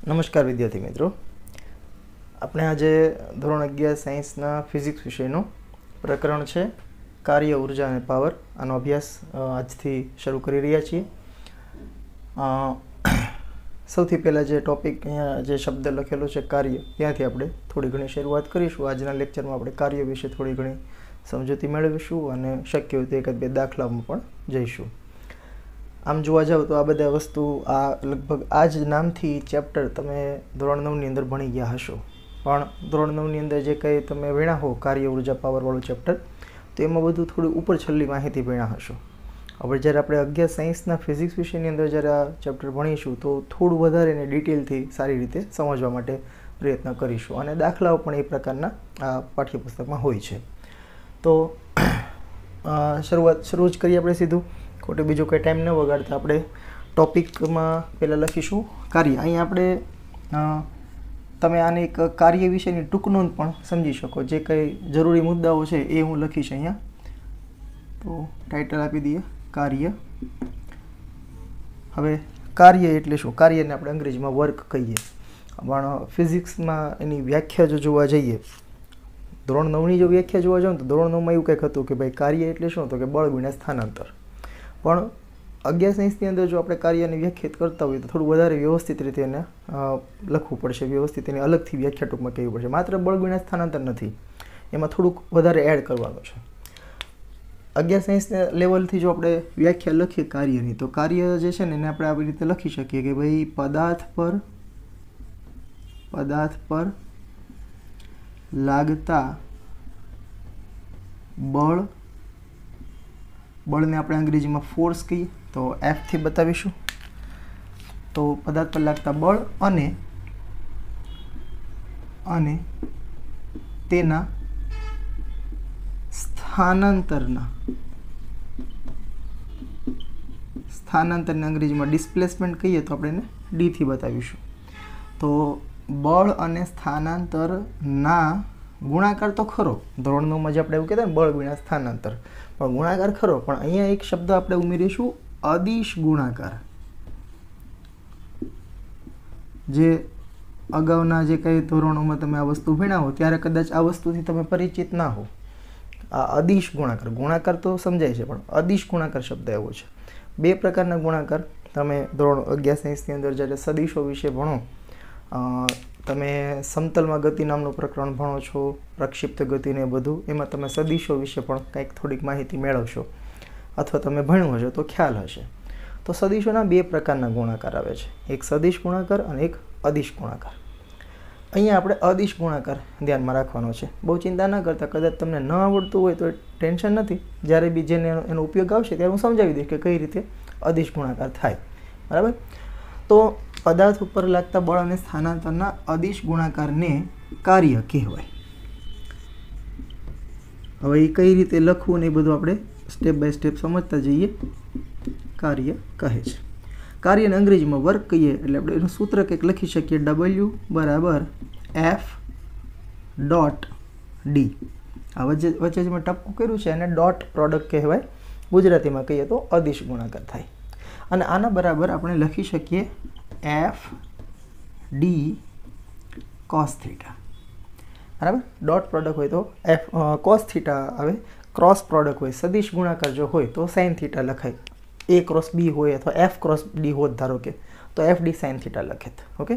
નમસ્કાર વિદ્યાર્થી મિત્રો, આપણે આજે ધોરણ 11 સાયન્સના ફિઝિક્સ વિષયનું પ્રકરણ છે કાર્ય, ઉર્જા અને પાવર. આનો અભ્યાસ આજથી શરૂ કરી રહ્યા છીએ. સૌથી પહેલાં જે ટોપિક અહીંયા જે શબ્દ લખેલો છે કાર્ય, ત્યાંથી આપણે થોડી ઘણી શરૂઆત કરીશું. આજના લેક્ચરમાં આપણે કાર્ય વિશે થોડી ઘણી સમજૂતી મેળવીશું અને શક્ય હોય તો એકાદ બે દાખલામાં પણ જઈશું. આમ જોવા જાવ તો આ બધા વસ્તુ લગભગ આ જ નામથી ચેપ્ટર તમે ધોરણ 9ની અંદર ભણી ગયા હશો, પણ ધોરણ 9ની અંદર જે કંઈ તમે ભણ્યા હો કાર્ય, ઉર્જા, પાવરવાળું ચેપ્ટર, તો એમાં બધું થોડી ઉપર છેલ્લી માહિતી ભણ્યા હશો. હવે જ્યારે આપણે 11 સાયન્સના ફિઝિક્સ વિષયની અંદર જ્યારે આ ચેપ્ટર ભણીશું તો થોડું વધારે એને ડિટેલથી સારી રીતે સમજવા માટે પ્રયત્ન કરીશું, અને દાખલાઓ પણ એ પ્રકારના આ પાઠ્યપુસ્તકમાં હોય છે. તો શરૂ જ કરીએ આપણે સીધું, ખોટે બીજો કંઈ ટાઈમ ન વગાડતા આપણે ટોપિકમાં પહેલાં લખીશું કાર્ય. અહીંયા આપણે તમે આને એક કાર્ય વિશેની ટૂંક નોંધ પણ સમજી શકો. જે કંઈ જરૂરી મુદ્દાઓ છે એ હું લખીશ અહીંયા. તો ટાઇટલ આપી દઈએ કાર્ય. હવે કાર્ય એટલે શું? કાર્યને આપણે અંગ્રેજીમાં વર્ક કહીએ, પણ ફિઝિક્સમાં એની વ્યાખ્યા જો જોવા જઈએ, ધોરણ 9ની જો વ્યાખ્યા જોવા જાવ તો ધોરણ 9માં એવું કંઈક હતું કે ભાઈ કાર્ય એટલે શું, તો કે બળ ગુણ્યા સ્થાનાંતર. પણ 11 સાયન્સની અંદર જો આપણે કાર્યને વ્યાખ્યાયિત કરતા હોઈએ તો થોડું વધારે વ્યવસ્થિત રીતે એને લખવું પડશે, વ્યવસ્થિત એને અલગથી વ્યાખ્યા ટૂંકમાં કહેવી પડશે. માત્ર બળ ગુણ્યા સ્થાનાંતર નથી, એમાં થોડુંક વધારે એડ કરવાનું છે. 11 સાયન્સના લેવલથી જો આપણે વ્યાખ્યા લખીએ કાર્યની, તો કાર્ય જે છે ને એને આપણે આવી રીતે લખી શકીએ કે ભાઈ પદાર્થ પર લાગતા બળને આપણે અંગ્રેજીમાં ફોર્સ કહીએ, તો Fથી બતાવીશું. તો પદાર્થ પર લાગતા બળ અને તેના સ્થાનાંતરને અંગ્રેજીમાં ડિસ્પ્લેસમેન્ટ કહીએ તો આપણે એને Dથી બતાવીશું. તો બળ અને સ્થાનાંતરના ગુણાકાર તો ખરો, ધોરણ 9માં જે આપણે એવું કહેતા ને બળ ગુણ્યા સ્થાનાંતર, પણ ગુણાકાર ખરો, પણ અહીંયા એક શબ્દ આપણે ઉમેરીશું અદિશ ગુણાકાર. જે અગાઉના જે કંઈ ધોરણોમાં તમે આ વસ્તુ ભણ્યા હો ત્યારે કદાચ આ વસ્તુથી તમે પરિચિત ના હો. આ અદિશ ગુણાકાર, ગુણાકાર તો સમજાય છે, પણ અદિશ ગુણાકાર શબ્દ એવો છે. બે પ્રકારના ગુણાકાર તમે ધોરણ 11 સાયન્સની અંદર જ્યારે સદિશો વિશે ભણો, તમે સમતલમાં ગતિ નામનું પ્રકરણ ભણો છો, પ્રક્ષિપ્ત ગતિને બધું, એમાં તમે સદિશો વિશે પણ કંઈક થોડીક માહિતી મેળવશો, અથવા તમે ભણ્યું હશે તો ખ્યાલ હશે. તો સદિશોના બે પ્રકારના ગુણાકાર આવે છે, એક સદિશ ગુણાકાર અને એક અદિશ ગુણાકાર. અહીંયા આપણે અદિશ ગુણાકાર ધ્યાનમાં રાખવાનો છે. બહુ ચિંતા ન કરતા, કદાચ તમને ન આવડતું હોય તો ટેન્શન નથી, જ્યારે બી જેને એનો ઉપયોગ આવશે ત્યારે હું સમજાવી દઈશ કે કઈ રીતે અદિશ ગુણાકાર થાય, બરાબર. તો પદાર્થ ઉપર લાગતા બળ અને સ્થાનાંતરના અદિશ ગુણાકારને કાર્ય કહેવાય. હવે એ કઈ રીતે લખવું ને એ બધું આપણે સ્ટેપ બાય સ્ટેપ સમજતા જઈએ. કાર્ય કહે છે, કાર્યને અંગ્રેજીમાં વર્ક કહીએ એટલે આપણે એનું સૂત્ર કંઈક લખી શકીએ, W = F.D. આ વચ્ચે જે મેં ટપકું કર્યું છે એને ડોટ પ્રોડક્ટ કહેવાય, ગુજરાતીમાં કહીએ તો અદિશ ગુણાકાર થાય. અને આના બરાબર આપણે લખી શકીએ F.D. cos θ, બરાબર. ડોટ પ્રોડક્ટ હોય તો cos θ આવે, ક્રોસ પ્રોડક્ટ હોય, સદિશ ગુણાકાર જો હોય તો sin θ લખાય. A ક્રોસ B હોય અથવા F ક્રોસ D હોત ધારો કે, તો FD sin θ લખે. ઓકે,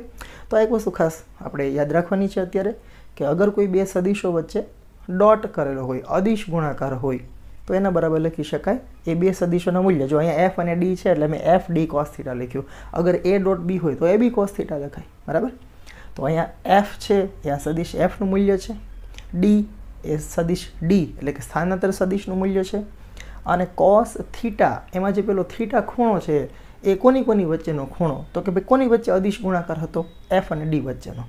તો એક વસ્તુ ખાસ આપણે યાદ રાખવાની છે અત્યારે કે અગર કોઈ બે સદિશો વચ્ચે ડોટ કરેલો હોય, અદિશ ગુણાકાર હોય, તો એના બરાબર લખી શકાય એ બે સદિશોના મૂલ્ય. જો અહીંયા F અને D છે એટલે મેં FD cos θ લખ્યું. અગર A ડોટ B હોય તો AB cos θ લખાય, બરાબર. તો અહીંયા F છે એ આ સદિશ Fનું મૂલ્ય છે, D એ સદિશ D એટલે કે સ્થાનાંતર સદિશનું મૂલ્ય છે, અને cos θ એમાં જે પેલો થીટા ખૂણો છે એ કોની વચ્ચેનો ખૂણો, તો કે ભાઈ કોની વચ્ચે અદિશ ગુણાકાર હતો? F અને D વચ્ચેનો.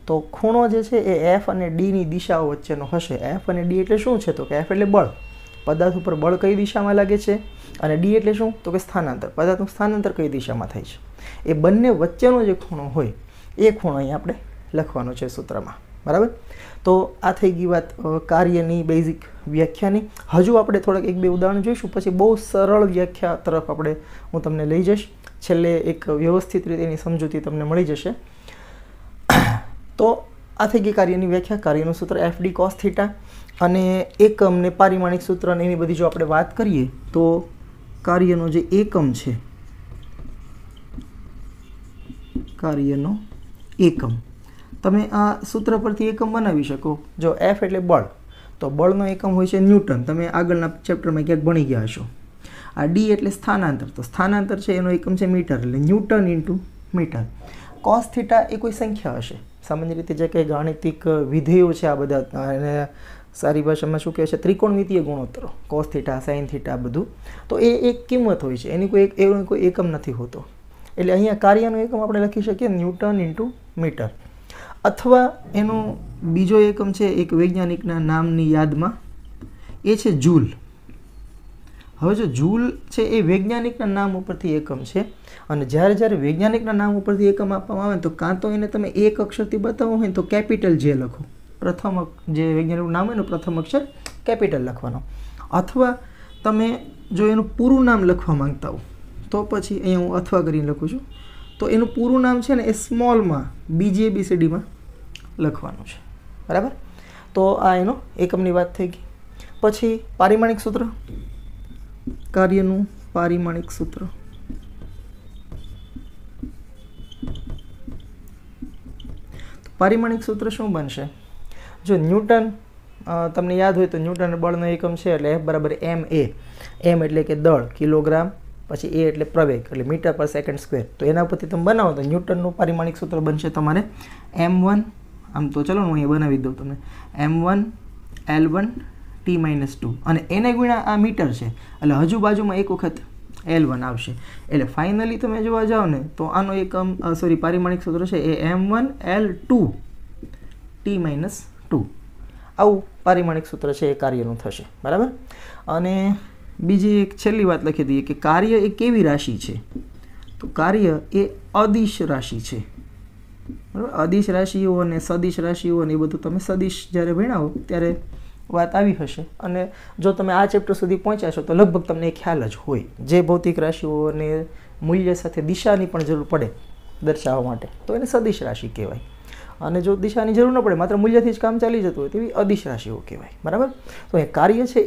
તો ખૂણો જે છે એ F અને Dની દિશાઓ વચ્ચેનો હશે. F અને D એટલે શું છે? તો કે F એટલે બળ, પદાર્થ ઉપર બળ કઈ દિશામાં લાગે છે, અને D એટલે શું? તો કે સ્થાનાંતર, પદાર્થનું સ્થાનાંતર કઈ દિશામાં થાય છે. એ બંને વચ્ચેનો જે ખૂણો હોય એ ખૂણો અહીં આપણે લખવાનો છે સૂત્રમાં, બરાબર. તો આ થઈ ગઈ વાત કાર્યની બેઝિક વ્યાખ્યાની. હજુ આપણે થોડાક એક બે ઉદાહરણ જોઈશું, પછી બહુ સરળ વ્યાખ્યા તરફ હું તમને લઈ જઈશ. છેલ્લે એક વ્યવસ્થિત રીતે એની સમજૂતી તમને મળી જશે. તો આ થઈ ગઈ કાર્યની વ્યાખ્યા. કાર્યનું સૂત્ર FD cos થીટા અને એકમ ને પારિમાણિક સૂત્ર ને એની બધી જો આપણે વાત કરીએ તો કાર્યનો જે એકમ છે, કાર્યનો એકમ તમે આ સૂત્ર પરથી એકમ બનાવી શકો. જો F એટલે બળ, તો બળનો એકમ હોય છે ન્યૂટન. તમે આગળના ચેપ્ટરમાં ક્યાંક ભણી ગયા હશો. આ D એટલે સ્થાનાંતર, તો સ્થાનાંતર છે એનો એકમ છે મીટર, એટલે newton into metre. Cos theta એ કોઈ સંખ્યા હશે. સામાન્ય રીતે જે કંઈ ગાણિતિક વિધેયો છે આ બધા, અને સારી ભાષામાં શું કહે છે, ત્રિકોણમિતીય ગુણોત્તરો, કોસ થીટા, સાઇન થીટા, બધું, તો એ એક કિંમત હોય છે, એની કોઈ એકમ નથી હોતો. એટલે અહીંયા કાર્યનો એકમ આપણે લખી શકીએ ન્યૂટન ઇન્ટુ મીટર. અથવા એનો બીજો એકમ છે એક વૈજ્ઞાનિકના નામની યાદમાં, એ છે જૂલ. હવે જો જૂલ છે એ વૈજ્ઞાનિકના નામ ઉપરથી એકમ છે, અને જ્યારે વૈજ્ઞાનિકના નામ ઉપરથી એકમ આપવામાં આવે તો કાં તો એને તમે એક અક્ષરથી બતાવવું હોય તો કેપિટલ જે લખો, પ્રથમ જે વૈજ્ઞાનિકનું નામ હોય એનું પ્રથમ અક્ષર કેપિટલ લખવાનો. અથવા તમે જો એનું પૂરું નામ લખવા માંગતા હો તો પછી અહીંયા હું અથવા કરીને લખું છું, તો એનું પૂરું નામ છે ને એ સ્મોલમાં બીજી ABCDમાં લખવાનું છે. બરાબર? તો આ એનો એકમની વાત થઈ ગઈ. પછી પારિમાણિક સૂત્ર, કાર્યનું પારિમાણિક સૂત્ર. પારિમાણિક સૂત્ર શું બનશે? જો ન્યૂટન તમને યાદ હોય તો ન્યૂટન બળનો એકમ છે એટલે F બરાબર MA. M એટલે કે દળ, કિલોગ્રામ, પછી A એટલે પ્રવેગ, એટલે મીટર પર સેકન્ડ સ્ક્વેર. તો એના ઉપરથી તમે બનાવો તો ન્યૂટનનું પારિમાણિક સૂત્ર બનશે તમારે M1, આમ તો ચલો હું અહીંયા બનાવી દઉં તમને, M1 L1 T-2, અને એને ગુણ્યા આ મીટર છે એટલે હજુ બાજુમાં એક વખત L1 આવશે. એટલે ફાઇનલી તમે જોવા જાઓ ને તો આનો એકમ પારિમાણિક સૂત્ર છે એ M1 L2 T-2. આવું પારિમાણિક સૂત્ર છે એ કાર્યનું થશે. બરાબર? અને બીજી એક છેલ્લી વાત લખી દઈએ કે કાર્ય એ કેવી રાશિ છે? તો કાર્ય એ અદિશ રાશિ છે. બરાબર? અદિશ રાશિઓ અને સદિશ રાશિઓ અને એ બધું તમે સદિશ જ્યારે ભણાવો ત્યારે વાત આવી હશે. અને જો તમે આ ચેપ્ટર સુધી પહોંચ્યા છો તો લગભગ તમને એ ખ્યાલ જ હોય. જે ભૌતિક રાશિઓને મૂલ્ય સાથે દિશાની પણ જરૂર પડે દર્શાવવા માટે તો એને સદિશ રાશિ કહેવાય. અને જો દિશાની જરૂર ન પડે, માત્ર મૂલ્યથી જ કામ ચાલી જતું હોય તેવી અદિશ રાશિઓ કહેવાય. બરાબર? તો એ કાર્ય છે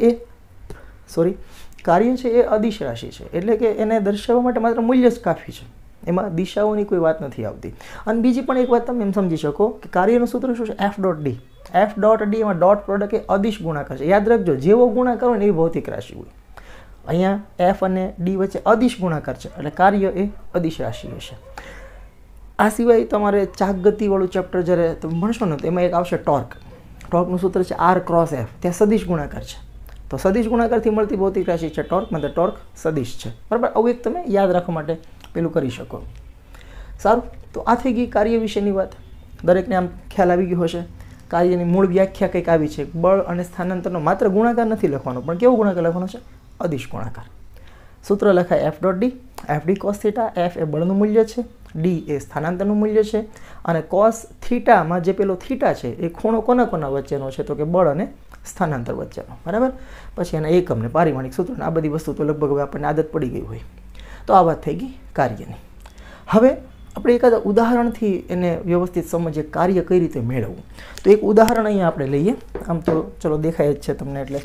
એ અદિશ રાશિ છે, એટલે કે એને દર્શાવવા માટે માત્ર મૂલ્ય જ કાફી છે, એમાં દિશાઓની કોઈ વાત નથી આવતી. અને બીજી પણ એક વાત તમે એમ સમજી શકો કે કાર્યનું સૂત્ર શું છે? F.D. F.D એમાં ડોટ પ્રોડક્ટ એ અદિશ ગુણાકાર છે. યાદ રાખજો, જેવો ગુણાકાર હોય ને એવી ભૌતિક રાશિ હોય. અહીંયા F અને D વચ્ચે અદિશ ગુણાકાર છે એટલે કાર્ય એ અદિશ રાશિ હશે. આ સિવાય તમારે ચાક ગતિવાળું ચેપ્ટર જ્યારે તમે ભણશો ને તો એમાં એક આવશે ટોર્ક. ટોર્કનું સૂત્ર છે R ક્રોસ F. ત્યાં સદિશ ગુણાકાર છે, તો સદિશ ગુણાકારથી મળતી ભૌતિક રાશિ છે ટોર્ક, મતલબ ટોર્ક સદિશ છે. બરાબર? આવું એક તમે યાદ રાખવા માટે પેલું કરી શકો. સારું, તો આ થઈ ગઈ કાર્ય વિશેની વાત. દરેકને આમ ખ્યાલ આવી ગયો હશે. કાર્યની મૂળ વ્યાખ્યા કંઈક આવી છે. બળ અને સ્થાનાંતરનો માત્ર ગુણાકાર નથી લખવાનો, પણ કેવો ગુણાકાર લખવાનો છે? અદિશ ગુણાકાર. સૂત્ર લખાય F.D. FD cos theta. F એ બળનું મૂલ્ય છે, D એ સ્થાનાંતરનું મૂલ્ય છે, અને cos થીટામાં જે પેલો થીટા છે એ ખૂણો કોના વચ્ચેનો છે? તો કે બળ અને સ્થાનાંતર વચ્ચેનો. બરાબર? પછી એના એકમને પારિમાણિક સૂત્ર, આ બધી વસ્તુ તો લગભગ હવે આપણને આદત પડી ગઈ હોય. તો આ વાત થઈ ગઈ કાર્યની. હવે આપણે એકાદ ઉદાહરણથી એને વ્યવસ્થિત સમજીએ કાર્ય કઈ રીતે મેળવવું. તો એક ઉદાહરણ અહીંયા આપણે લઈએ. આમ તો ચલો દેખાય જ છે તમને, એટલે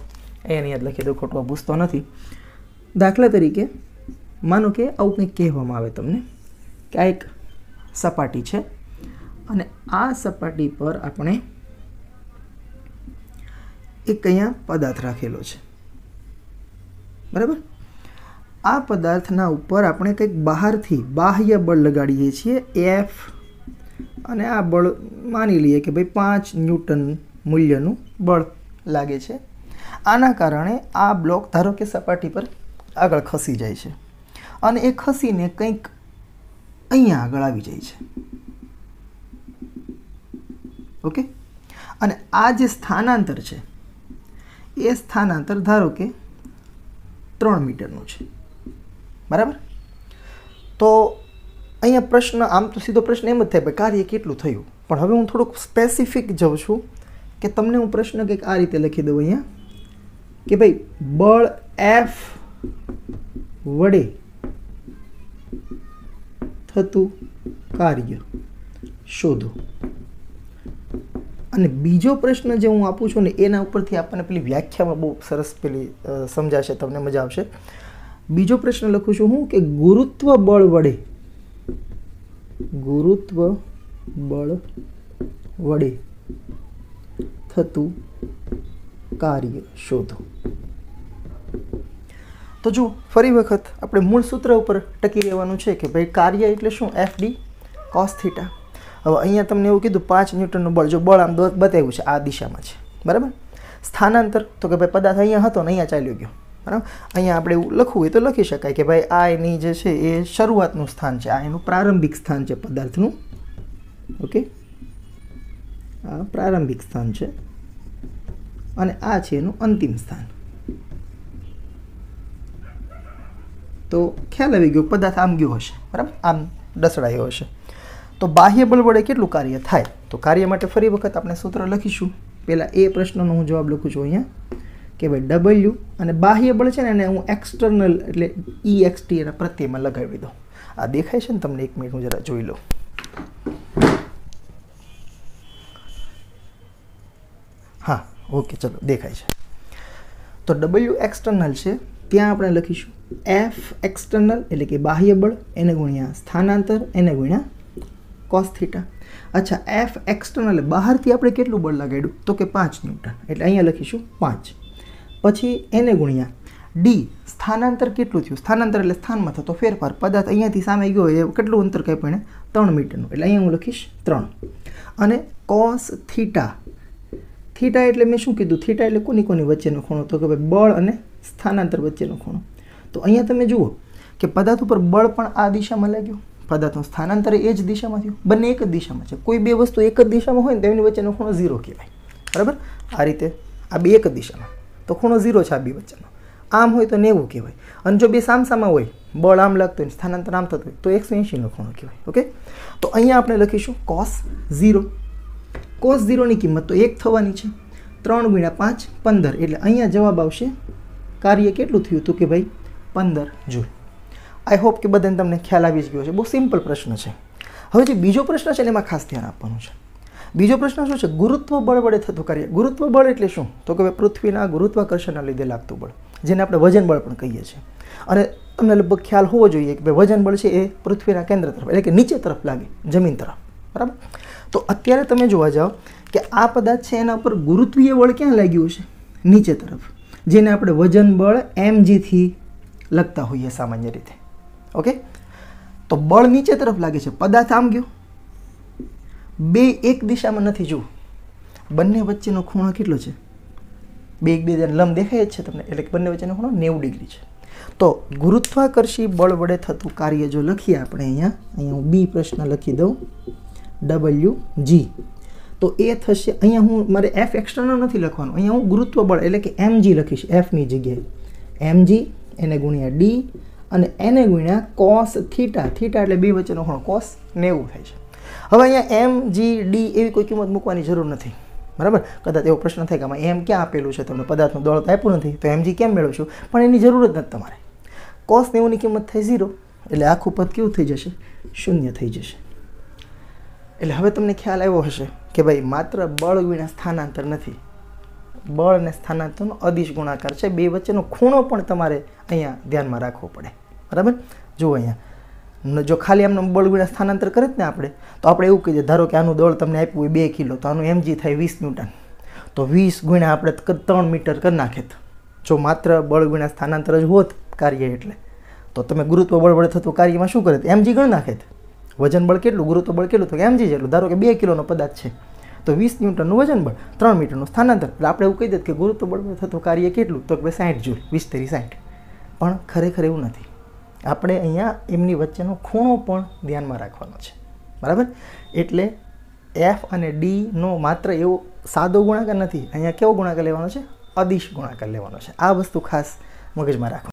એની યાદ લખી દો, ખોટું પૂછતો નથી. દાખલા તરીકે માનો કે આવું કંઈક કહેવામાં આવે તમને કે આ એક સપાટી છે અને આ સપાટી પર આપણે એક અહીંયા પદાર્થ રાખેલો છે. બરાબર? આ પદાર્થના ઉપર આપણે કંઈક બહારથી બાહ્ય બળ લગાડીએ છીએ F, અને આ બળ માની લઈએ કે ભાઈ 5 ન્યૂટન મૂલ્યનું બળ લાગે છે. આના કારણે આ બ્લોક ધારો કે સપાટી પર આગળ ખસી જાય છે અને એ ખસીને કંઈક અહીંયા આગળ આવી જાય છે. ઓકે? અને આ જે સ્થાનાંતર છે એ સ્થાનાંતર ધારો કે 3 મીટરનું છે. બરાબર? તો અહીંયા પ્રશ્ન, આમ તો સીધો પ્રશ્ન એમ જ થાય ભાઈ કાર્ય કેટલું થયું, પણ હવે હું થોડુંક સ્પેસિફિક જાઉં છું કે તમને હું પ્રશ્ન કંઈક આ રીતે લખી દઉં અહીંયા કે ભાઈ બળ F વડે થતું કાર્ય શોધો. અને બીજો પ્રશ્ન જે હું આપું છું ને એના ઉપરથી આપણને પેલી વ્યાખ્યામાં બહુ સરસ પેલી સમજાશે, તમને મજા આવશે. બીજો પ્રશ્ન લખું છું હું કે ગુરુત્વ બળ વડે થતું કાર્ય શોધો. તો જો ફરી વખત આપણે મૂળ સૂત્ર ઉપર ટકી રહેવાનું છે કે ભાઈ કાર્ય એટલે શું? FD cos θ. હવે અહીંયા તમને એવું કીધું 5 ન્યૂટનનું બળ, જો બળ આમ બતાવ્યું છે આ દિશામાં છે, બરાબર. સ્થાનાંતર તો કે ભાઈ પદાર્થ અહીંયા હતો ને અહીંયા ચાલ્યો ગયો, બરાબર. અહીંયા આપણે એવું લખવું હોય તો લખી શકાય કે ભાઈ આ એની જે છે એ શરૂઆતનું સ્થાન છે, આ એનું પ્રારંભિક સ્થાન છે પદાર્થનું. ઓકે, આ પ્રારંભિક સ્થાન છે અને આ છે એનું અંતિમ સ્થાન. તો ખ્યાલ આવી ગયો, પદાર્થ આમ ગયો હશે, બરાબર, આમ ડસડાયો હશે. તો બાહ્ય બળ વડે કેટલું કાર્ય થાય? તો કાર્ય માટે ફરી વખત આપણે સૂત્ર લખીશું. પહેલાં એ પ્રશ્નનો હું જવાબ લખું છું અહીંયા કે ભાઈ W અને બાહ્ય બળ છે ને એને હું એક્સટર્નલ એટલે EXT એના પ્રત્યયમાં લગાવી દઉં. આ દેખાય છે ને તમને? 1 મિનિટ હું જરા જોઈ લઉં. હા, ઓકે, ચલો દેખાય છે. તો W એક્સટર્નલ છે, ત્યાં આપણે લખીશું F એક્સટર્નલ એટલે કે બાહ્ય બળ એને ગુણ્યા સ્થાનાંતર એને ગુણ્યા cos θ. અચ્છા, F એક્સટર્નલ બહારથી આપણે કેટલું બળ લગાડ્યું? તો કે 5 ન્યૂટન, એટલે અહીંયા લખીશું 5. પછી એને ગુણ્યા D સ્થાનાંતર કેટલું થયું? સ્થાનાંતર એટલે સ્થાનમાં થતો ફેરફાર. પદાર્થ અહીંયાથી સામે ગયો એ કેટલું અંતર કાંઈ પણ 3 મીટરનું, એટલે અહીંયા હું લખીશ 3. અને cos θ. થીટા એટલે મેં શું કીધું? થીટા એટલે કોની વચ્ચેનો ખૂણો? તો કે ભાઈ બળ અને સ્થાનાંતર વચ્ચેનો ખૂણો. તો અહીંયા તમે જુઓ કે પદાર્થ ઉપર બળ પણ આ દિશામાં લાગ્યું, પદાર્થનું સ્થાનાંતર એ જ દિશામાં થયું, બંને એક જ દિશામાં છે. કોઈ બે વસ્તુ એક જ દિશામાં હોય ને તેમની વચ્ચેનો ખૂણો 0 કહેવાય, બરાબર. આ રીતે આ બે એક જ દિશામાં તો ખૂણો 0 છે આ બે વચ્ચેનો. આમ હોય તો 90 કહેવાય, અને જો બે સામસામા હોય, બળ આમ લાગતું હોય સ્થાનાંતર આમ થતું હોય તો 180નો ખૂણો કહેવાય. ઓકે, તો અહીંયા આપણે લખીશું cos 0. cos 0ની કિંમત તો 1 થવાની છે. 3 × 5 15, એટલે અહીંયા જવાબ આવશે કાર્ય કેટલું થયું હતું કે ભાઈ 15 જૂલ. આઈ હોપ કે બધાને તમને ખ્યાલ આવી જ ગયો છે. બહુ સિમ્પલ પ્રશ્ન છે. હવે જે બીજો પ્રશ્ન છે ને એમાં ખાસ ધ્યાન આપવાનું છે. બીજો પ્રશ્ન શું છે? ગુરુત્વ બળ વડે થતું કાર્ય. ગુરુત્વ બળ એટલે શું? તો કે પૃથ્વીના ગુરુત્વાકર્ષણના લીધે લાગતું બળ, જેને આપણે વજન બળ પણ કહીએ છીએ. અને તમને લગભગ ખ્યાલ હોવો જોઈએ કે ભાઈ વજન બળ છે એ પૃથ્વીના કેન્દ્ર તરફ એટલે કે નીચે તરફ લાગે, જમીન તરફ, બરાબર. તો અત્યારે તમે જોવા જાઓ કે આ પદાર્થ છે એના ઉપર ગુરુત્વીય બળ ક્યાં લાગ્યું છે? નીચે તરફ, જેને આપણે વજન બળ mg થી લખતા હોઈએ સામાન્ય રીતે. ઓકે, તો બળ નીચે તરફ લાગે છે, પદાર્થ આમ ગયો, બે એક દિશામાં નથી. જુઓ બંને વચ્ચેનો ખૂણો કેટલો છે? બે એકબીજાને લંબ દેખાય જ છે તમને, એટલે કે બંને વચ્ચેનો ખૂણો 90 ડિગ્રી છે. તો ગુરુત્વાકર્ષી બળ વડે થતું કાર્ય જો લખીએ આપણે અહીંયા હું બી પ્રશ્ન લખી દઉં WG, તો એ થશે અહીંયા હું મારે F એક્સટર્નલ નથી લખવાનું, અહીંયા હું ગુરુત્વ બળ એટલે કે mg લખીશ Fની જગ્યાએ. mg એને ગુણ્યા d અને એને ગુણ્યા cos θ. θ એટલે બે વચ્ચેનો ખૂણો cos 90 થાય છે. હવે અહીંયા mg d એવી કોઈ કિંમત મૂકવાની જરૂર નથી, બરાબર. કદાચ એવો પ્રશ્ન થાય કે આમાં m ક્યાં આપેલું છે, તમને પદાર્થનું દળ તો આપ્યું નથી, તો mg કેમ મેળવશું? પણ એની જરૂર જ નથી તમારે. cos 90ની કિંમત થાય 0, એટલે આખું પદ કેવું થઈ જશે? 0 થઈ જશે. એટલે હવે તમને ખ્યાલ આવ્યો હશે કે ભાઈ માત્ર બળ વિના સ્થાનાંતર નથી, બળ અને સ્થાનાંતરનો અદિશ ગુણાકાર છે. બે વચ્ચેનો ખૂણો પણ તમારે અહીંયા ધ્યાનમાં રાખવો પડે, બરાબર. જુઓ અહીંયા જો ખાલી આમને બળ વિના સ્થાનાંતર કરે જ ને આપણે, તો આપણે એવું કહીએ ધારો કે આનું દળ તમને આપ્યું હોય 2 કિલો, તો આનું mg થાય 20 ન્યૂટન, તો 20 ગુણ્યા આપણે 3 મીટર કરી નાખે. જો માત્ર બળ વિના સ્થાનાંતર જ હોત કાર્ય એટલે, તો તમે ગુરુત્વ બળ વડે થતું કાર્યમાં શું કરે? mg ગણ નાખે. વજન બળ કેટલું, ગુરુત્વ બળ કેટલું? તો કે mg જેટલું. ધારો કે 2 કિલોનો પદાર્થ છે તો 20 ન્યૂટનનું વજન બળ, 3 મીટરનું સ્થાનાંતર, એટલે આપણે એવું કહી દઈએ કે ગુરુત્વ બળ વડે થતું કાર્ય કેટલું? તો કે 60 જૂલ, 20 × 60. પણ ખરેખર એવું નથી. આપણે અહીંયા એમની વચ્ચેનો ખૂણો પણ ધ્યાનમાં રાખવાનો છે, બરાબર. એટલે F અને D નો માત્ર એવો સાદો ગુણાકાર નથી, અહીંયા કેવો ગુણાકાર લેવાનો છે? અદિશ ગુણાકાર લેવાનો છે. આ વસ્તુ ખાસ મગજમાં રાખો.